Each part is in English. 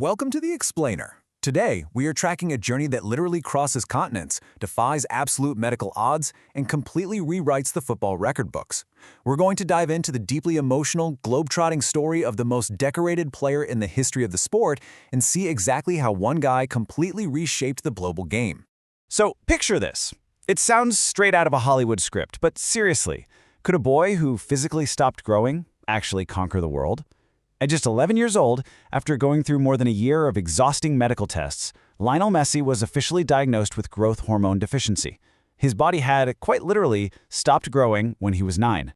Welcome to The Explainer. Today, we are tracking a journey that literally crosses continents, defies absolute medical odds, and completely rewrites the football record books. We're going to dive into the deeply emotional, globe-trotting story of the most decorated player in the history of the sport and see exactly how one guy completely reshaped the global game. So, picture this. It sounds straight out of a Hollywood script, but seriously, could a boy who physically stopped growing actually conquer the world? At just 11 years old, after going through more than a year of exhausting medical tests, Lionel Messi was officially diagnosed with growth hormone deficiency. His body had, quite literally, stopped growing when he was 9.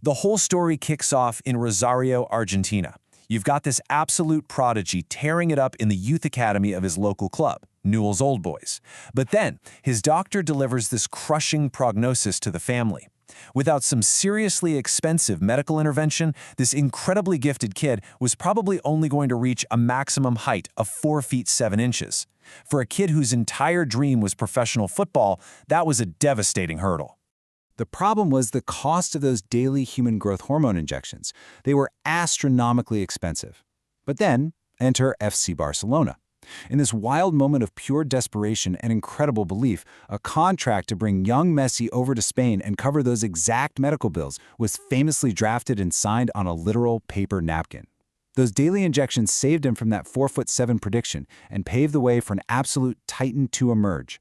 The whole story kicks off in Rosario, Argentina. You've got this absolute prodigy tearing it up in the youth academy of his local club, Newell's Old Boys. But then, his doctor delivers this crushing prognosis to the family. Without some seriously expensive medical intervention, this incredibly gifted kid was probably only going to reach a maximum height of 4 feet 7 inches. For a kid whose entire dream was professional football, that was a devastating hurdle. The problem was the cost of those daily human growth hormone injections. They were astronomically expensive. But then, enter FC Barcelona. In this wild moment of pure desperation and incredible belief, a contract to bring young Messi over to Spain and cover those exact medical bills was famously drafted and signed on a literal paper napkin. Those daily injections saved him from that 4'7" prediction and paved the way for an absolute titan to emerge.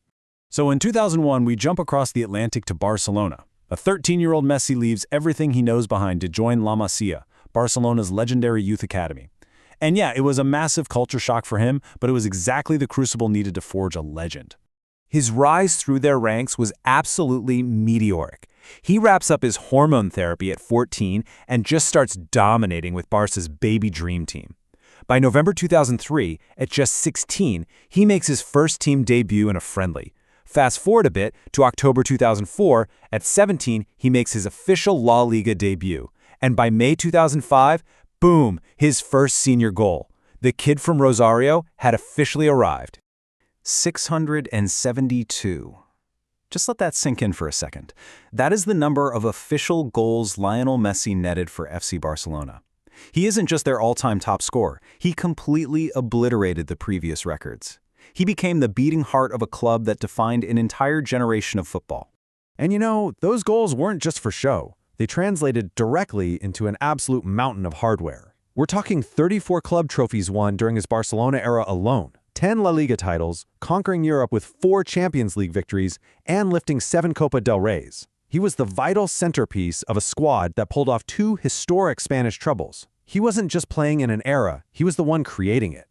So in 2001, we jump across the Atlantic to Barcelona. A 13-year-old Messi leaves everything he knows behind to join La Masia, Barcelona's legendary youth academy. And yeah, it was a massive culture shock for him, but it was exactly the crucible needed to forge a legend. His rise through their ranks was absolutely meteoric. He wraps up his hormone therapy at 14 and just starts dominating with Barca's baby dream team. By November 2003, at just 16, he makes his first team debut in a friendly. Fast forward a bit to October 2004, at 17, he makes his official La Liga debut. And by May 2005, boom, his first senior goal. The kid from Rosario had officially arrived. 672. Just let that sink in for a second. That is the number of official goals Lionel Messi netted for FC Barcelona. He isn't just their all-time top scorer. He completely obliterated the previous records. He became the beating heart of a club that defined an entire generation of football. And you know, those goals weren't just for show. They translated directly into an absolute mountain of hardware. We're talking 34 club trophies won during his Barcelona era alone, 10 La Liga titles, conquering Europe with 4 Champions League victories, and lifting 7 Copa del Reys. He was the vital centerpiece of a squad that pulled off 2 historic Spanish trebles. He wasn't just playing in an era, he was the one creating it.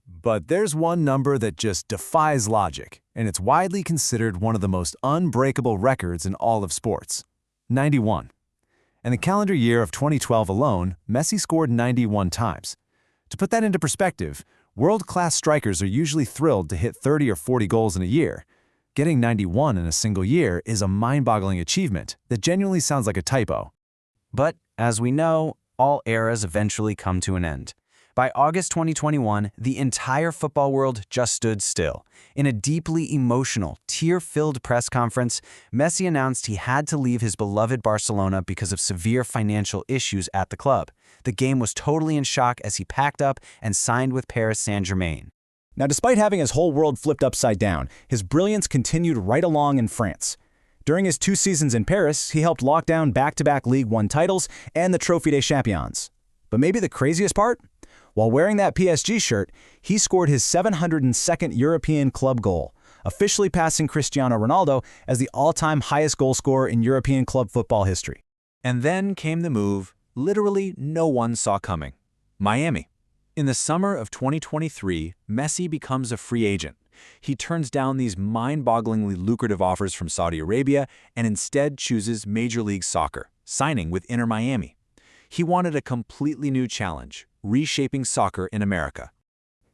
But there's one number that just defies logic, and it's widely considered one of the most unbreakable records in all of sports. 91. In the calendar year of 2012 alone, Messi scored 91 times. To put that into perspective, world-class strikers are usually thrilled to hit 30 or 40 goals in a year. Getting 91 in a single year is a mind-boggling achievement that genuinely sounds like a typo. But, as we know, all eras eventually come to an end. By August 2021, the entire football world just stood still. In a deeply emotional, tear-filled press conference, Messi announced he had to leave his beloved Barcelona because of severe financial issues at the club. The game was totally in shock as he packed up and signed with Paris Saint-Germain. Now, despite having his whole world flipped upside down, his brilliance continued right along in France. During his 2 seasons in Paris, he helped lock down back-to-back Ligue 1 titles and the Trophée des Champions. But maybe the craziest part? While wearing that PSG shirt, he scored his 702nd European club goal, officially passing Cristiano Ronaldo as the all-time highest goal scorer in European club football history. And then came the move literally no one saw coming. Miami. In the summer of 2023, Messi becomes a free agent. He turns down these mind-bogglingly lucrative offers from Saudi Arabia and instead chooses Major League Soccer, signing with Inter Miami. He wanted a completely new challenge, reshaping soccer in America.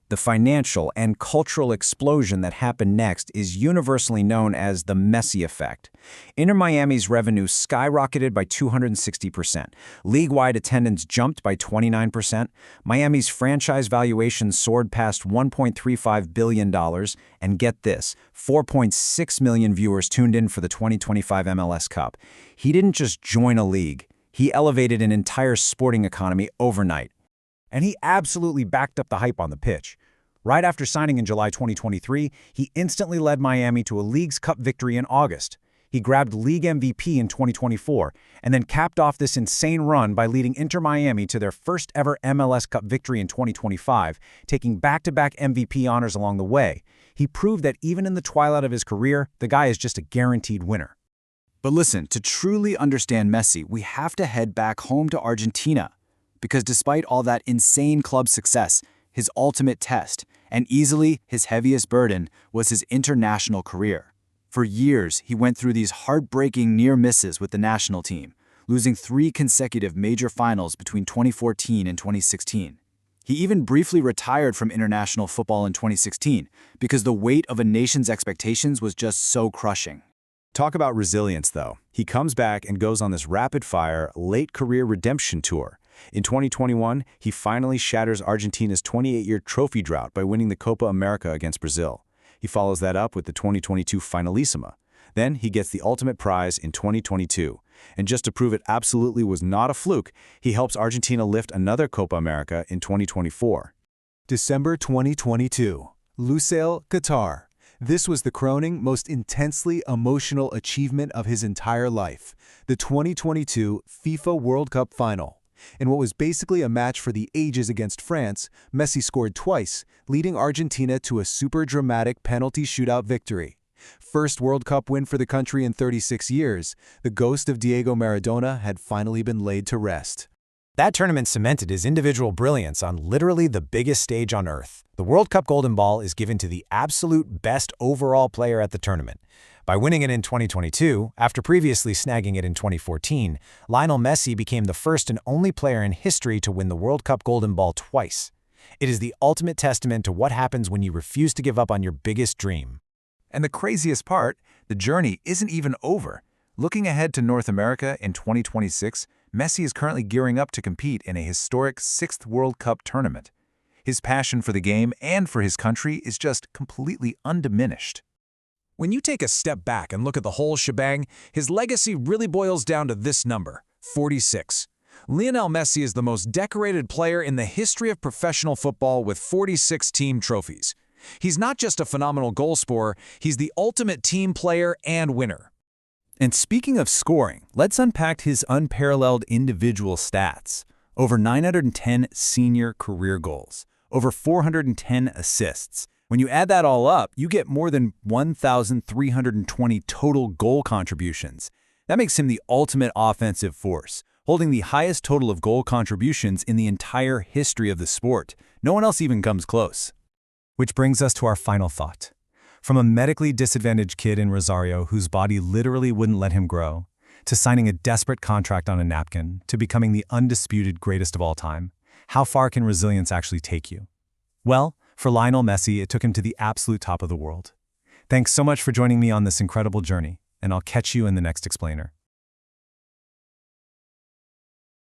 The financial and cultural explosion that happened next is universally known as the Messi effect. Inter Miami's revenue skyrocketed by 260%. League-wide attendance jumped by 29%. Miami's franchise valuation soared past $1.35 billion. And get this, 4.6 million viewers tuned in for the 2025 MLS Cup. He didn't just join a league. He elevated an entire sporting economy overnight. And he absolutely backed up the hype on the pitch. Right after signing in July 2023, he instantly led Miami to a Leagues Cup victory in August. He grabbed League MVP in 2024 and then capped off this insane run by leading Inter Miami to their first ever MLS Cup victory in 2025, taking back-to-back MVP honors along the way. He proved that even in the twilight of his career, the guy is just a guaranteed winner. But listen, to truly understand Messi, we have to head back home to Argentina. Because despite all that insane club success, his ultimate test, and easily his heaviest burden, was his international career. For years, he went through these heartbreaking near misses with the national team, losing 3 consecutive major finals between 2014 and 2016. He even briefly retired from international football in 2016 because the weight of a nation's expectations was just so crushing. Talk about resilience, though. He comes back and goes on this rapid-fire, late-career redemption tour. In 2021, he finally shatters Argentina's 28-year trophy drought by winning the Copa America against Brazil. He follows that up with the 2022 Finalissima. Then he gets the ultimate prize in 2022. And just to prove it absolutely was not a fluke, he helps Argentina lift another Copa America in 2024. December 2022, Lusail, Qatar. This was the crowning, most intensely emotional achievement of his entire life, the 2022 FIFA World Cup final. In what was basically a match for the ages against France, Messi scored twice, leading Argentina to a super dramatic penalty shootout victory. First World Cup win for the country in 36 years, the ghost of Diego Maradona had finally been laid to rest. That tournament cemented his individual brilliance on literally the biggest stage on earth. The World Cup Golden Ball is given to the absolute best overall player at the tournament. By winning it in 2022, after previously snagging it in 2014, Lionel Messi became the first and only player in history to win the World Cup Golden Ball twice. It is the ultimate testament to what happens when you refuse to give up on your biggest dream. And the craziest part, the journey isn't even over. Looking ahead to North America in 2026, Messi is currently gearing up to compete in a historic 6th World Cup tournament. His passion for the game and for his country is just completely undiminished. When you take a step back and look at the whole shebang, his legacy really boils down to this number, 46. Lionel Messi is the most decorated player in the history of professional football with 46 team trophies. He's not just a phenomenal goal scorer, he's the ultimate team player and winner. And speaking of scoring, let's unpack his unparalleled individual stats. Over 910 senior career goals, over 410 assists. When you add that all up, you get more than 1,320 total goal contributions. That makes him the ultimate offensive force, holding the highest total of goal contributions in the entire history of the sport. No one else even comes close. Which brings us to our final thought. From a medically disadvantaged kid in Rosario whose body literally wouldn't let him grow, to signing a desperate contract on a napkin, to becoming the undisputed greatest of all time, how far can resilience actually take you? Well, for Lionel Messi, it took him to the absolute top of the world. Thanks so much for joining me on this incredible journey, and I'll catch you in the next explainer.